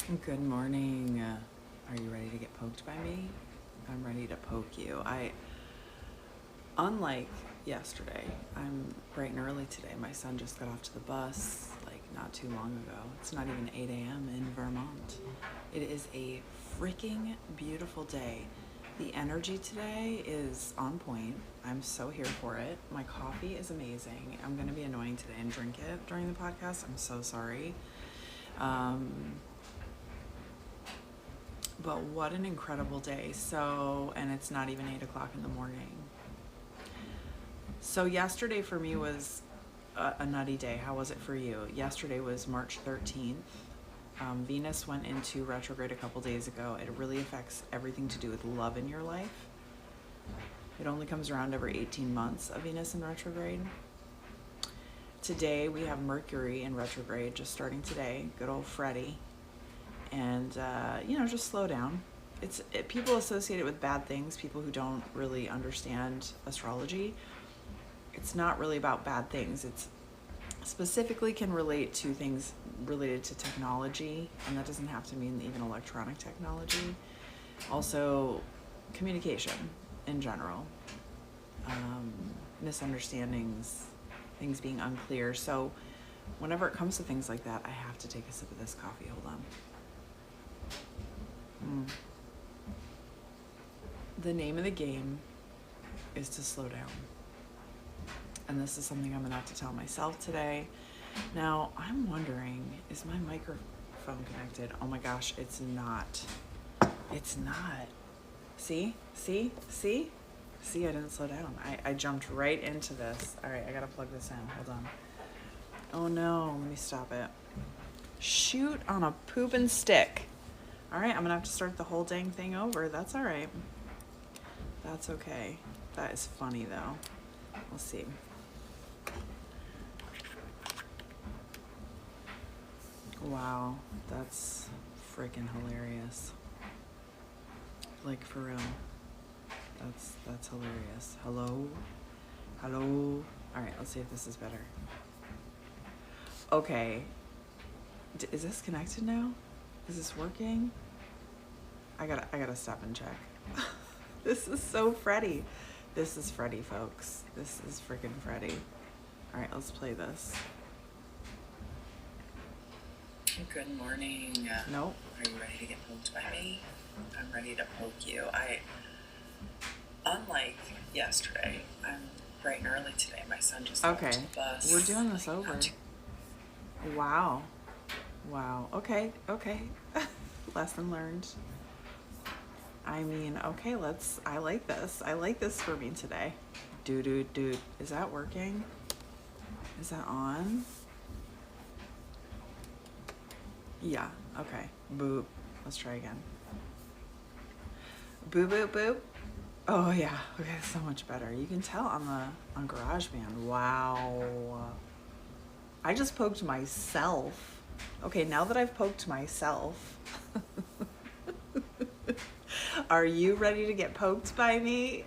Good morning. Are you ready to get poked by me? I'm ready to poke you. Unlike yesterday, I'm bright and early today. My son just got off to the bus like not too long ago. It's not even 8 a.m. in Vermont. It is a freaking beautiful day. The energy today is on point. I'm so here for it. My coffee is amazing. I'm going to be annoying today and drink it during the podcast. I'm so sorry. But what an incredible day. And it's not even 8 o'clock in the morning. So yesterday for me was a nutty day. How was it for you? Yesterday was March 13th. Venus went into retrograde a couple days ago. It really affects everything to do with love in your life. It only comes around every 18 months of Venus in retrograde. Today we have Mercury in retrograde, just starting today. Good old Freddy. And, just slow down. People associate it with bad things, people who don't really understand astrology. It's not really about bad things. It's specifically can relate to things related to technology, and that doesn't have to mean even electronic technology. Also, communication in general, misunderstandings, things being unclear. So whenever it comes to things like that, I have to take a sip of this coffee. Hold on. The name of the game is to slow down. And this is something I'm going to have to tell myself today. Now, I'm wondering, is my microphone connected? Oh my gosh, it's not. It's not. See, I didn't slow down. I jumped right into this. All right, I got to plug this in. Hold on. Oh no, let me stop it. Shoot on a poopin' stick. All right, I'm going to have to start the whole dang thing over. That's all right. That's okay. That is funny, though. We'll see. Wow, that's freaking hilarious. Like, for real. That's hilarious. Hello? All right, let's see if this is better. Okay. Is this connected now? Is this working? I gotta stop and check. This is so Freddy. This is Freddy, folks. This is freaking Freddy. All right, let's play this. Good morning. Nope. Are you ready to get poked by me? I'm ready to poke you. Unlike yesterday, I'm bright and early today. My son just got to the bus. We're doing this over. Wow. Okay. Lesson learned. I mean, okay, I like this. I like this for me today. Dude. Is that working? Is that on? Yeah, okay. Boop. Let's try again. Boop. Oh yeah, okay, so much better. You can tell on GarageBand. Wow. I just poked myself. Okay, now that I've poked myself, are you ready to get poked by me?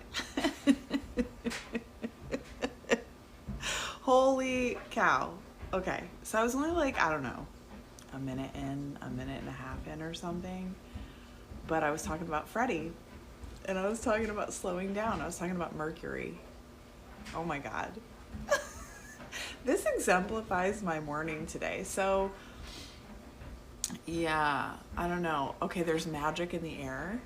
Holy cow. Okay, so I was only like, I don't know, a minute and a half in or something. But I was talking about Freddy, and I was talking about slowing down. I was talking about Mercury. Oh my God. This exemplifies my morning today. So, yeah, I don't know. Okay, there's magic in the air.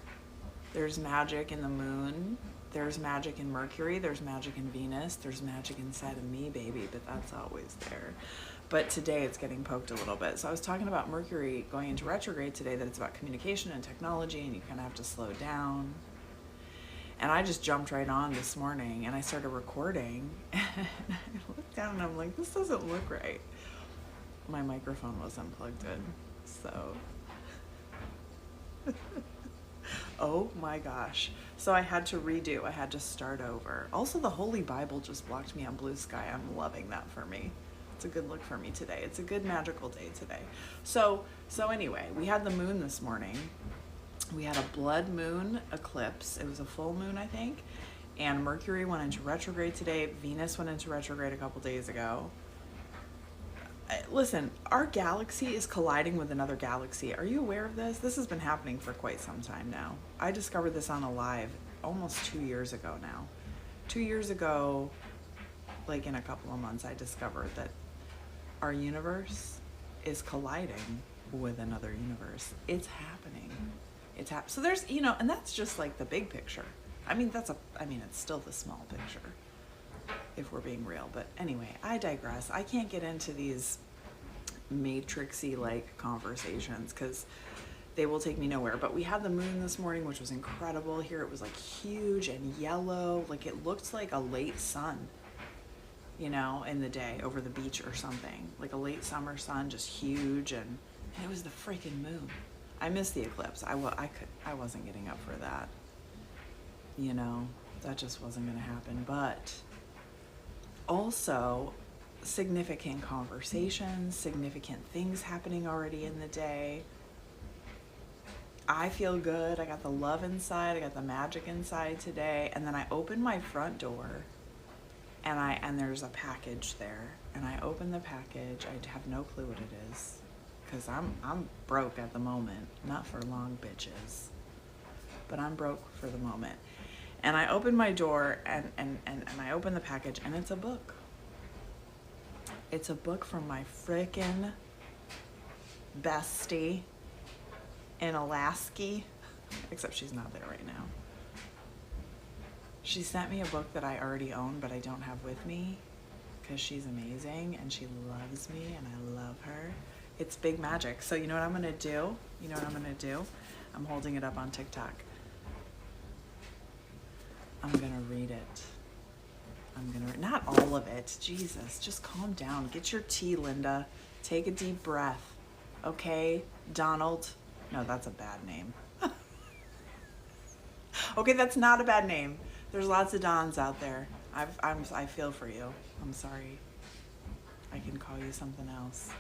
There's magic in the moon. There's magic in Mercury. There's magic in Venus. There's magic inside of me, baby, but that's always there. But today it's getting poked a little bit. So I was talking about Mercury going into retrograde today, that it's about communication and technology, and you kind of have to slow down. And I just jumped right on this morning, and I started recording. And I looked down, and I'm like, this doesn't look right. My microphone was unplugged in, so... Oh my gosh. So I had to redo. I had to start over. Also, the Holy Bible just blocked me on Blue Sky. I'm loving that for me. It's a good look for me today. It's a good magical day today. So anyway, we had the moon this morning. We had a blood moon eclipse. It was a full moon, I think. And Mercury went into retrograde today. Venus went into retrograde a couple days ago. listen, our galaxy is colliding with another galaxy. Are you aware of this? This has been happening for quite some time now. I discovered this on a live almost 2 years ago now. 2 years ago, like in a couple of months, I discovered that our universe is colliding with another universe. It's happening. So there's, and that's just like the big picture. I mean, it's still the small picture, if we're being real. But anyway, I digress. I can't get into these matrixy like conversations because they will take me nowhere. But we had the moon this morning, which was incredible. Here it was like huge and yellow. Like it looked like a late sun, in the day over the beach or something. Like a late summer sun, just huge. And it was the freaking moon. I missed the eclipse. I wasn't getting up for that. That just wasn't going to happen. But also significant conversations, significant things happening already in the day. I feel good. I got the love inside. I got the magic inside today. And then I opened my front door and there's a package there. And I open the package. I have no clue what it is because I'm broke at the moment. Not for long, bitches. But I'm broke for the moment. And I open my door and I open the package and it's a book. It's a book from my frickin' bestie in Alaska, except she's not there right now. She sent me a book that I already own, but I don't have with me because she's amazing and she loves me and I love her. It's Big Magic. So you know what I'm gonna do? I'm holding it up on TikTok. I'm gonna read it. Not all of it. Jesus, just calm down. Get your tea, Linda. Take a deep breath. Okay, Donald. No, that's a bad name. Okay, that's not a bad name. There's lots of Dons out there. I feel for you. I'm sorry. I can call you something else.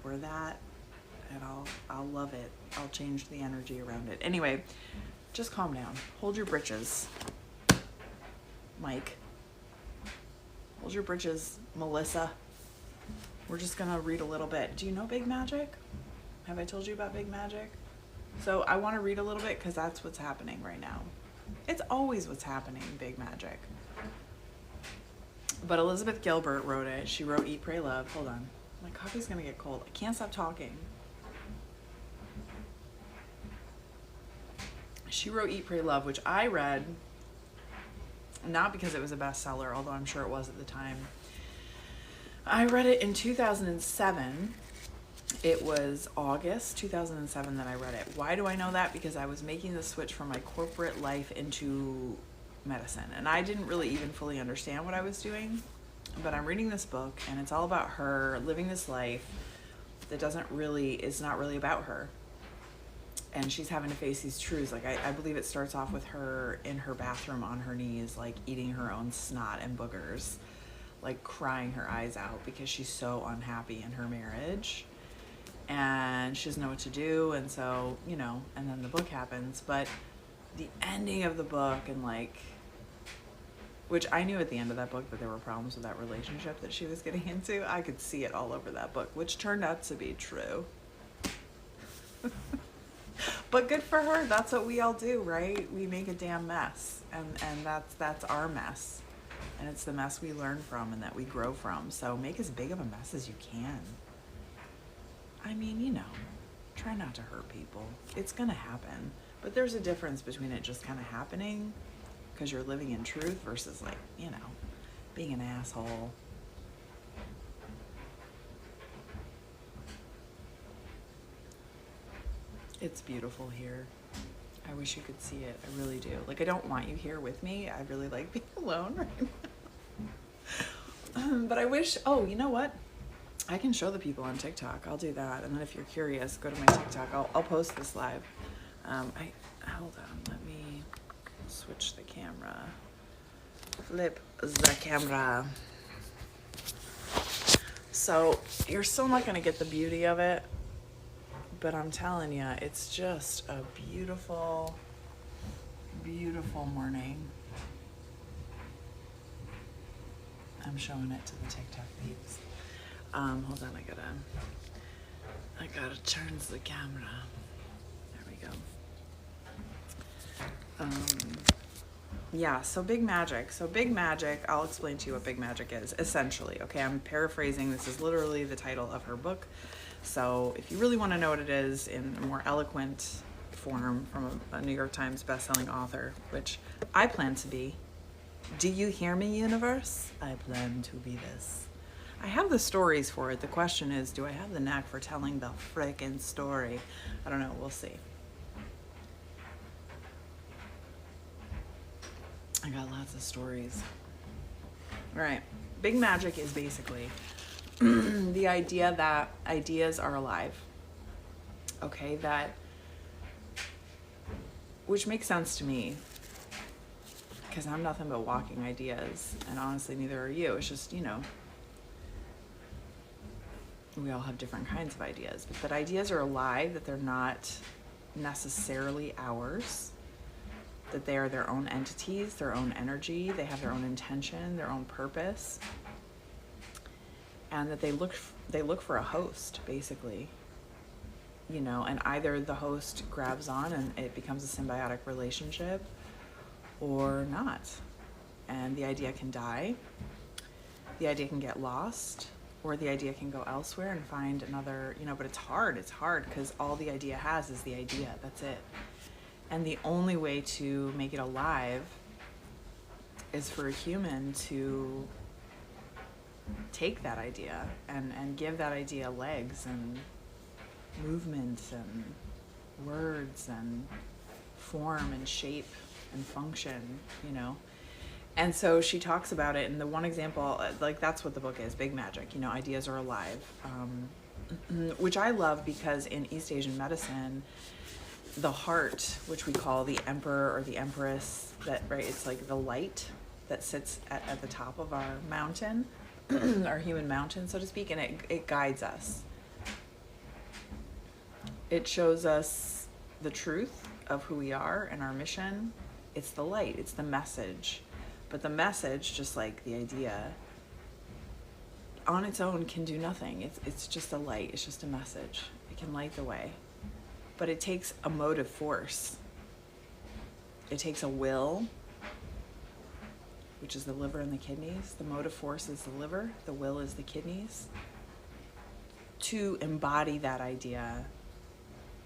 Or that, and I'll love it. I'll change the energy around it. Anyway, just calm down. Hold your britches, Mike. Hold your britches, Melissa. We're just gonna read a little bit. Do you know Big Magic? Have I told you about Big Magic? So I want to read a little bit because that's what's happening right now. It's always what's happening, Big Magic. But Elizabeth Gilbert wrote it. She wrote Eat, Pray, Love. Hold on. My coffee's gonna get cold. I can't stop talking. She wrote Eat, Pray, Love, which I read, not because it was a bestseller, although I'm sure it was at the time. I read it in 2007. It was August 2007 that I read it. Why do I know that? Because I was making the switch from my corporate life into medicine. And I didn't really even fully understand what I was doing. But I'm reading this book, and it's all about her living this life that is not really about her. And she's having to face these truths. Like, I believe it starts off with her in her bathroom on her knees, like eating her own snot and boogers, like crying her eyes out because she's so unhappy in her marriage. And she doesn't know what to do. And so, and then the book happens. But the ending of the book which I knew at the end of that book that there were problems with that relationship that she was getting into. I could see it all over that book, which turned out to be true. But good for her. That's what we all do, right? We make a damn mess. And that's our mess. And it's the mess we learn from and that we grow from. So make as big of a mess as you can. I mean, try not to hurt people. It's going to happen. But there's a difference between it just kind of happening because you're living in truth versus being an asshole. It's beautiful here. I wish you could see it. I really do. I don't want you here with me. I really like being alone right now. But I wish, you know what? I can show the people on TikTok. I'll do that. And then if you're curious, go to my TikTok. I'll post this live. Hold on. Let me switch the camera. Flip the camera. So you're still not going to get the beauty of it. But I'm telling you, it's just a beautiful, beautiful morning. I'm I'm showing it to the TikTok peeps. Hold on, I gotta turn the camera. There we go. Yeah, so Big Magic. So Big Magic, I'll explain to you what Big Magic is, essentially. Okay, I'm paraphrasing. This is literally the title of her book. So if you really want to know what it is in a more eloquent form from a New York Times bestselling author, which I plan to be. Do you hear me, universe? I plan to be this. I have the stories for it. The question is, do I have the knack for telling the frickin' story? I don't know. We'll see. I got lots of stories. All right. Big Magic is basically the idea that ideas are alive. Okay, which makes sense to me because I'm nothing but walking ideas, and honestly, neither are you. It's just, we all have different kinds of ideas, but that ideas are alive, that they're not necessarily ours, that they are their own entities, their own energy, they have their own intention, their own purpose, and that they look for a host, basically, and either the host grabs on and it becomes a symbiotic relationship or not. And the idea can die, the idea can get lost, or the idea can go elsewhere and find another, but it's hard because all the idea has is the idea, that's it. And the only way to make it alive is for a human to take that idea and give that idea legs and movements and words and form and shape and function, And so she talks about it, and the one example, that's what the book is, Big Magic, ideas are alive, which I love because in East Asian medicine, the heart, which we call the emperor or the empress, it's like the light that sits at the top of our mountain, our human mountain, so to speak, and it guides us. It shows us the truth of who we are and our mission. It's the light, it's the message. But the message, just like the idea, on its own can do nothing. It's just a light, it's just a message. It can light the way. But it takes a motive force. It takes a will, which is the liver and the kidneys. The motive force is the liver, the will is the kidneys, to embody that idea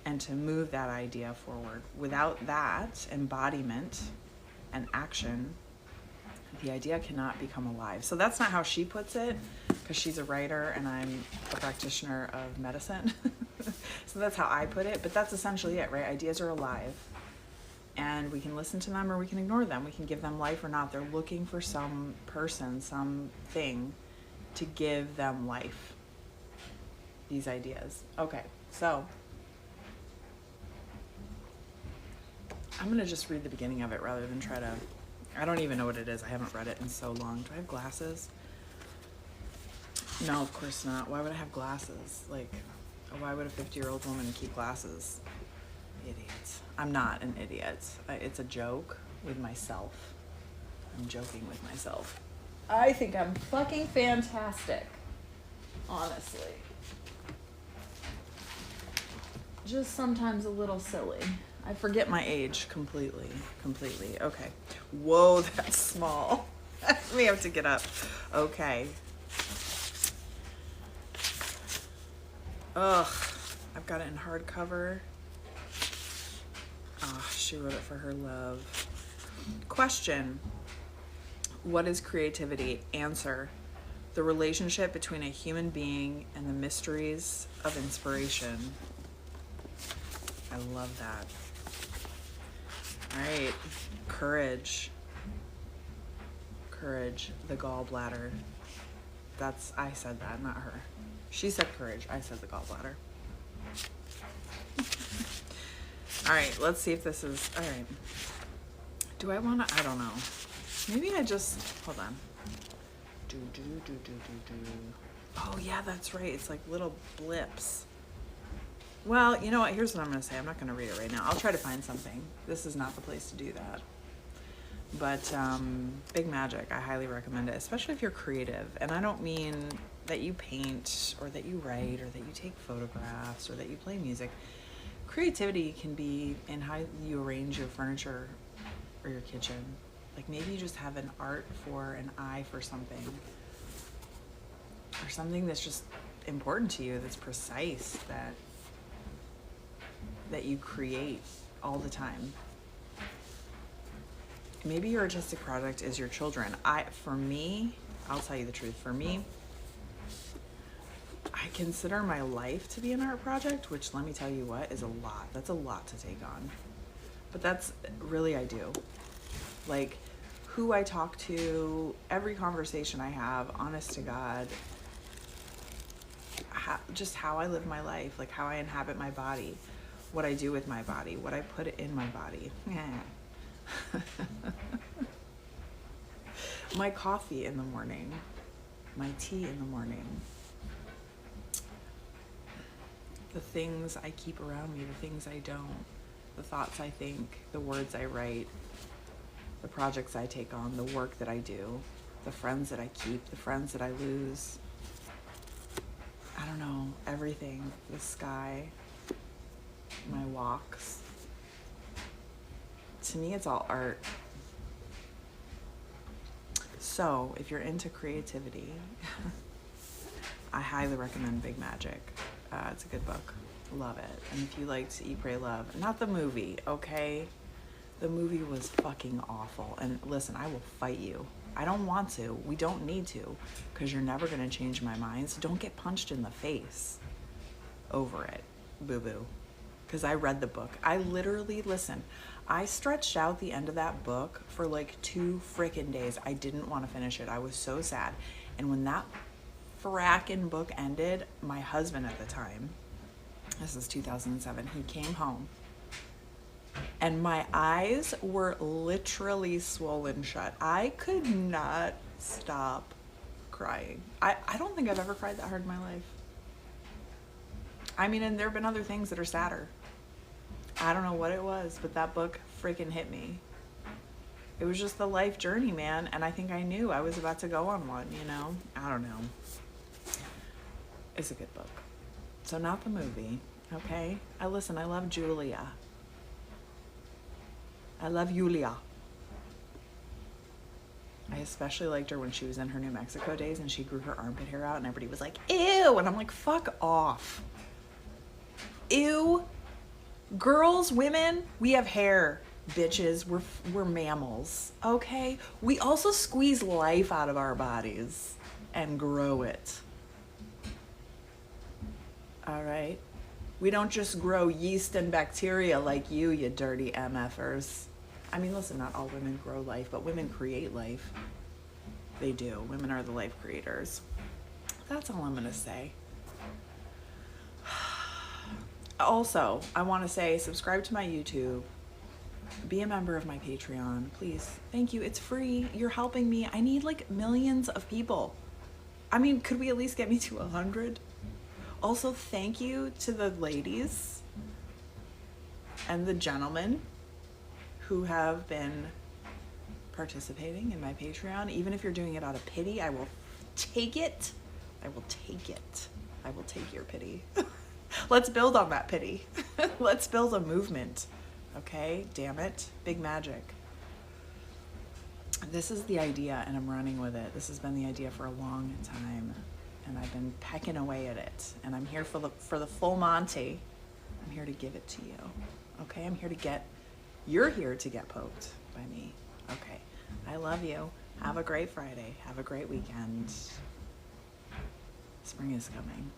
and to move that idea forward. Without that embodiment and action, the idea cannot become alive. So that's not how she puts it, because she's a writer and I'm a practitioner of medicine. So that's how I put it, but that's essentially it, right? Ideas are alive, and we can listen to them or we can ignore them. We can give them life or not. They're looking for some person, something to give them life, these ideas. Okay, so I'm going to just read the beginning of it rather than try to... I don't even know what it is. I haven't read it in so long. Do I have glasses? No, of course not. Why would I have glasses? Why would a 50-year-old woman keep glasses? Idiots. I'm not an idiot. It's a joke with myself. I'm joking with myself. I think I'm fucking fantastic. Honestly. Just sometimes a little silly. I forget my age completely. Okay. Whoa, that's small. We have to get up. Okay. Ugh. I've got it in hardcover. She wrote it for her love. Question. What is creativity? Answer. The relationship between a human being and the mysteries of inspiration. I love that. All right, courage, the gallbladder. I said that, not her. She said courage, I said the gallbladder. All right, let's see if this is, all right. Do I want to, I don't know. Maybe I just, hold on. Oh yeah, that's right, it's like little blips. Well, you know what? Here's what I'm going to say. I'm not going to read it right now. I'll try to find something. This is not the place to do that. But Big Magic, I highly recommend it, especially if you're creative. And I don't mean that you paint or that you write or that you take photographs or that you play music. Creativity can be in how you arrange your furniture or your kitchen. Like maybe you just have an eye for something, or something that's just important to you, that's precise, that you create all the time. Maybe your artistic project is your children. For me, I'll tell you the truth. For me, I consider my life to be an art project, which, let me tell you what, is a lot. That's a lot to take on. But that's really, I do. Like, who I talk to, every conversation I have, honest to God, just how I live my life, like how I inhabit my body, what I do with my body, what I put in my body. My coffee in the morning, my tea in the morning, the things I keep around me, the things I don't, the thoughts I think, the words I write, the projects I take on, the work that I do, the friends that I keep, the friends that I lose. I don't know, everything, the sky, my walks. To me, it's all art. So, if you're into creativity, I highly recommend Big Magic. It's a good book. Love it. And if you liked Eat, Pray, Love, not the movie, okay? The movie was fucking awful. And listen, I will fight you. I don't want to. We don't need to, because you're never going to change my mind. So don't get punched in the face over it, boo-boo. Because I read the book. I literally, listen, I stretched out the end of that book for like 2 freaking days. I didn't want to finish it. I was so sad. And when that fracking book ended, my husband at the time, this is 2007, he came home and my eyes were literally swollen shut. I could not stop crying. I don't think I've ever cried that hard in my life. I mean, and there have been other things that are sadder. I don't know what it was, but that book freaking hit me. It was just the life journey, man. And I think I knew I was about to go on one, you know? I don't know. It's a good book. So not the movie, okay? I love Julia. I love Julia. I especially liked her when she was in her New Mexico days and she grew her armpit hair out and everybody was like, ew! And I'm like, fuck off. Ew. Girls, women, we have hair, bitches. We're mammals, okay? We also squeeze life out of our bodies and grow it. All right? We don't just grow yeast and bacteria like you dirty MFers. I mean, listen, not all women grow life, but women create life. They do. Women are the life creators. That's all I'm going to say. Also, I want to say, subscribe to my YouTube. Be a member of my Patreon, please. Thank you. It's free. You're helping me. I need like millions of people. I mean, could we at least get me to 100? Also, thank you to the ladies and the gentlemen who have been participating in my Patreon. Even if you're doing it out of pity, I will take it. I will take it. I will take your pity. Let's build on that pity. Let's build a movement. Okay? Damn it. Big Magic. This is the idea, and I'm running with it. This has been the idea for a long time, and I've been pecking away at it. And I'm here for the full Monty. I'm here to give it to you. Okay? You're here to get poked by me. Okay. I love you. Have a great Friday. Have a great weekend. Spring is coming.